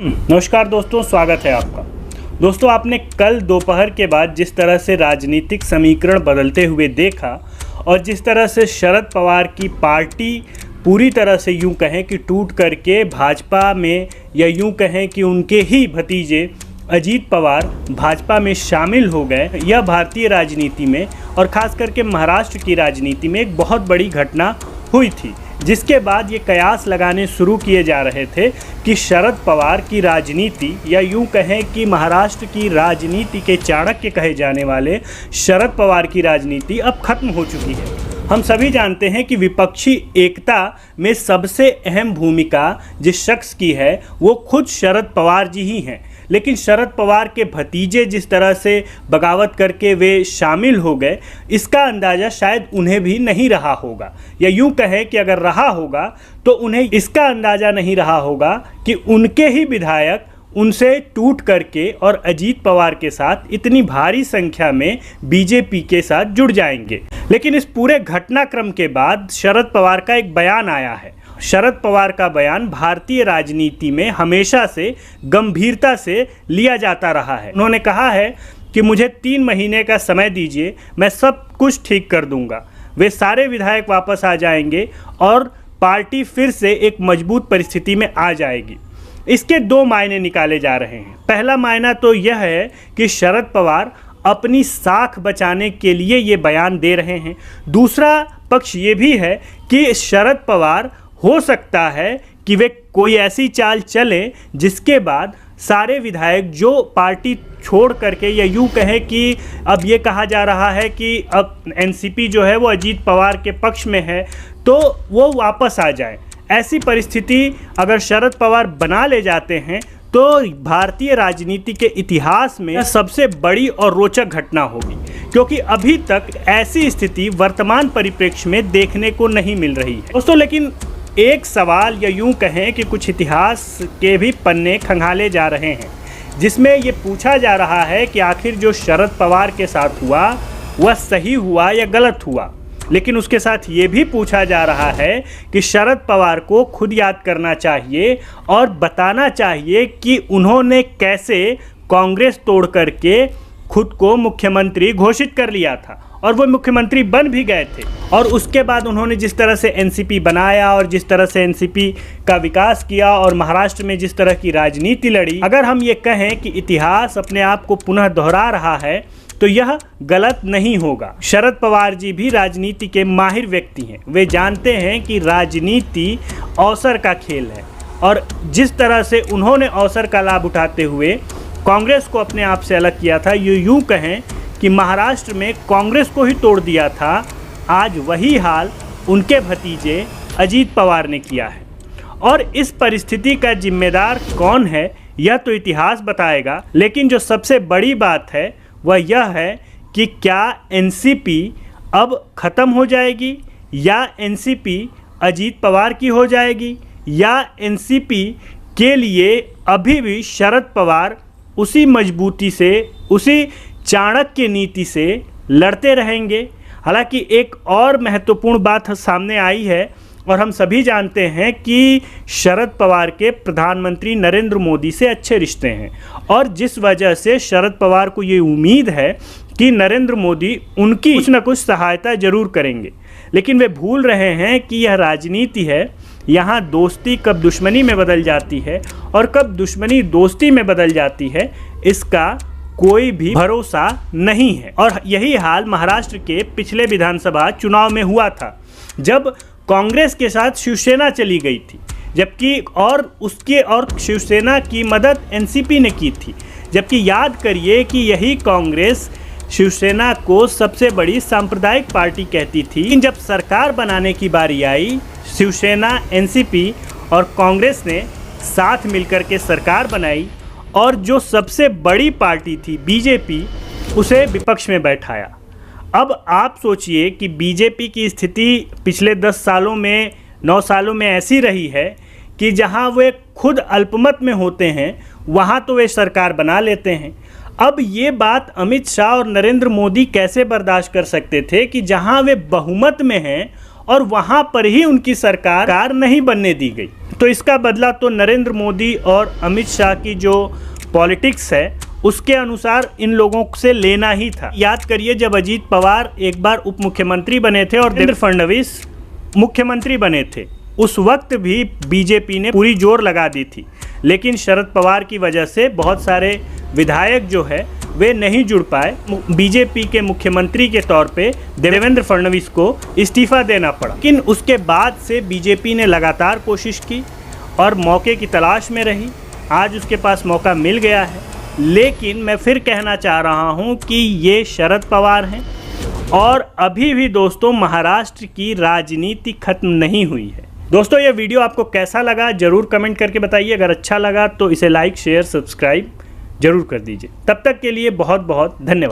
नमस्कार दोस्तों, स्वागत है आपका। दोस्तों, आपने कल दोपहर के बाद जिस तरह से राजनीतिक समीकरण बदलते हुए देखा और जिस तरह से शरद पवार की पार्टी पूरी तरह से यूं कहें कि टूट करके भाजपा में, या यूं कहें कि उनके ही भतीजे अजीत पवार भाजपा में शामिल हो गए, यह भारतीय राजनीति में और ख़ास करके महाराष्ट्र की राजनीति में एक बहुत बड़ी घटना हुई थी, जिसके बाद ये कयास लगाने शुरू किए जा रहे थे कि शरद पवार की राजनीति, या यूं कहें कि महाराष्ट्र की राजनीति के चाणक्य कहे जाने वाले शरद पवार की राजनीति अब खत्म हो चुकी है। हम सभी जानते हैं कि विपक्षी एकता में सबसे अहम भूमिका जिस शख्स की है वो खुद शरद पवार जी ही हैं, लेकिन शरद पवार के भतीजे जिस तरह से बगावत करके वे शामिल हो गए, इसका अंदाज़ा शायद उन्हें भी नहीं रहा होगा, या यूं कहें कि अगर रहा होगा तो उन्हें इसका अंदाज़ा नहीं रहा होगा कि उनके ही विधायक उनसे टूट करके और अजीत पवार के साथ इतनी भारी संख्या में बीजेपी के साथ जुड़ जाएंगे। लेकिन इस पूरे घटनाक्रम के बाद शरद पवार का एक बयान आया है। शरद पवार का बयान भारतीय राजनीति में हमेशा से गंभीरता से लिया जाता रहा है। उन्होंने कहा है कि मुझे 3 महीने का समय दीजिए, मैं सब कुछ ठीक कर दूंगा। वे सारे विधायक वापस आ जाएंगे और पार्टी फिर से एक मजबूत परिस्थिति में आ जाएगी। इसके 2 मायने निकाले जा रहे हैं। पहला मायना तो यह है कि शरद पवार अपनी साख बचाने के लिए ये बयान दे रहे हैं। दूसरा पक्ष ये भी है कि शरद पवार हो सकता है कि वे कोई ऐसी चाल चले जिसके बाद सारे विधायक जो पार्टी छोड़ करके, या यूं कहें कि अब ये कहा जा रहा है कि अब एनसीपी जो है वो अजीत पवार के पक्ष में है, तो वो वापस आ जाए। ऐसी परिस्थिति अगर शरद पवार बना ले जाते हैं तो भारतीय राजनीति के इतिहास में सबसे बड़ी और रोचक घटना होगी, क्योंकि अभी तक ऐसी स्थिति वर्तमान परिप्रेक्ष्य में देखने को नहीं मिल रही है दोस्तों। लेकिन एक सवाल, या यूं कहें कि कुछ इतिहास के भी पन्ने खंगाले जा रहे हैं, जिसमें ये पूछा जा रहा है कि आखिर जो शरद पवार के साथ हुआ वह सही हुआ या गलत हुआ। लेकिन उसके साथ ये भी पूछा जा रहा है कि शरद पवार को खुद याद करना चाहिए और बताना चाहिए कि उन्होंने कैसे कांग्रेस तोड़ करके खुद को मुख्यमंत्री घोषित कर लिया था, और वो मुख्यमंत्री बन भी गए थे। और उसके बाद उन्होंने जिस तरह से एनसीपी बनाया और जिस तरह से एनसीपी का विकास किया और महाराष्ट्र में जिस तरह की राजनीति लड़ी, अगर हम ये कहें कि इतिहास अपने आप को पुनः दोहरा रहा है तो यह गलत नहीं होगा। शरद पवार जी भी राजनीति के माहिर व्यक्ति हैं। वे जानते हैं कि राजनीति अवसर का खेल है, और जिस तरह से उन्होंने अवसर का लाभ उठाते हुए कांग्रेस को अपने आप से अलग किया था, यूं कहें कि महाराष्ट्र में कांग्रेस को ही तोड़ दिया था, आज वही हाल उनके भतीजे अजीत पवार ने किया है। और इस परिस्थिति का जिम्मेदार कौन है यह तो इतिहास बताएगा, लेकिन जो सबसे बड़ी बात है वह यह है कि क्या एनसीपी अब ख़त्म हो जाएगी, या एनसीपी अजीत पवार की हो जाएगी, या एनसीपी के लिए अभी भी शरद पवार उसी मजबूती से, उसी चाणक्य नीति से लड़ते रहेंगे। हालांकि एक और महत्वपूर्ण बात सामने आई है, और हम सभी जानते हैं कि शरद पवार के प्रधानमंत्री नरेंद्र मोदी से अच्छे रिश्ते हैं, और जिस वजह से शरद पवार को ये उम्मीद है कि नरेंद्र मोदी उनकी कुछ न कुछ सहायता जरूर करेंगे। लेकिन वे भूल रहे हैं कि यह राजनीति है, यहाँ दोस्ती कब दुश्मनी में बदल जाती है और कब दुश्मनी दोस्ती में बदल जाती है, इसका कोई भी भरोसा नहीं है। और यही हाल महाराष्ट्र के पिछले विधानसभा चुनाव में हुआ था, जब कांग्रेस के साथ शिवसेना चली गई थी, जबकि और शिवसेना की मदद एनसीपी ने की थी। जबकि याद करिए कि यही कांग्रेस शिवसेना को सबसे बड़ी सांप्रदायिक पार्टी कहती थी। लेकिन जब सरकार बनाने की बारी आई, शिवसेना, एनसीपी और कांग्रेस ने साथ मिलकर के सरकार बनाई, और जो सबसे बड़ी पार्टी थी बीजेपी, उसे विपक्ष में बैठाया। अब आप सोचिए कि बीजेपी की स्थिति पिछले 10 सालों में, 9 सालों में ऐसी रही है कि जहां वे खुद अल्पमत में होते हैं वहां तो वे सरकार बना लेते हैं। अब ये बात अमित शाह और नरेंद्र मोदी कैसे बर्दाश्त कर सकते थे कि जहां वे बहुमत में हैं और वहां पर ही उनकी सरकार नहीं बनने दी गई। तो इसका बदला तो नरेंद्र मोदी और अमित शाह की जो पॉलिटिक्स है उसके अनुसार इन लोगों से लेना ही था। याद करिए, जब अजीत पवार एक बार उप मुख्यमंत्री बने थे और देवेंद्र फडणवीस मुख्यमंत्री बने थे, उस वक्त भी बीजेपी ने पूरी जोर लगा दी थी, लेकिन शरद पवार की वजह से बहुत सारे विधायक जो है वे नहीं जुड़ पाए। बीजेपी के मुख्यमंत्री के तौर पे देवेंद्र फडणवीस को इस्तीफा देना पड़ा। लेकिन उसके बाद से बीजेपी ने लगातार कोशिश की और मौके की तलाश में रही। आज उसके पास मौका मिल गया है, लेकिन मैं फिर कहना चाह रहा हूं कि ये शरद पवार हैं और अभी भी दोस्तों महाराष्ट्र की राजनीति खत्म नहीं हुई है। दोस्तों, ये वीडियो आपको कैसा लगा ज़रूर कमेंट करके बताइए। अगर अच्छा लगा तो इसे लाइक शेयर सब्सक्राइब जरूर कर दीजिए। तब तक के लिए बहुत बहुत धन्यवाद।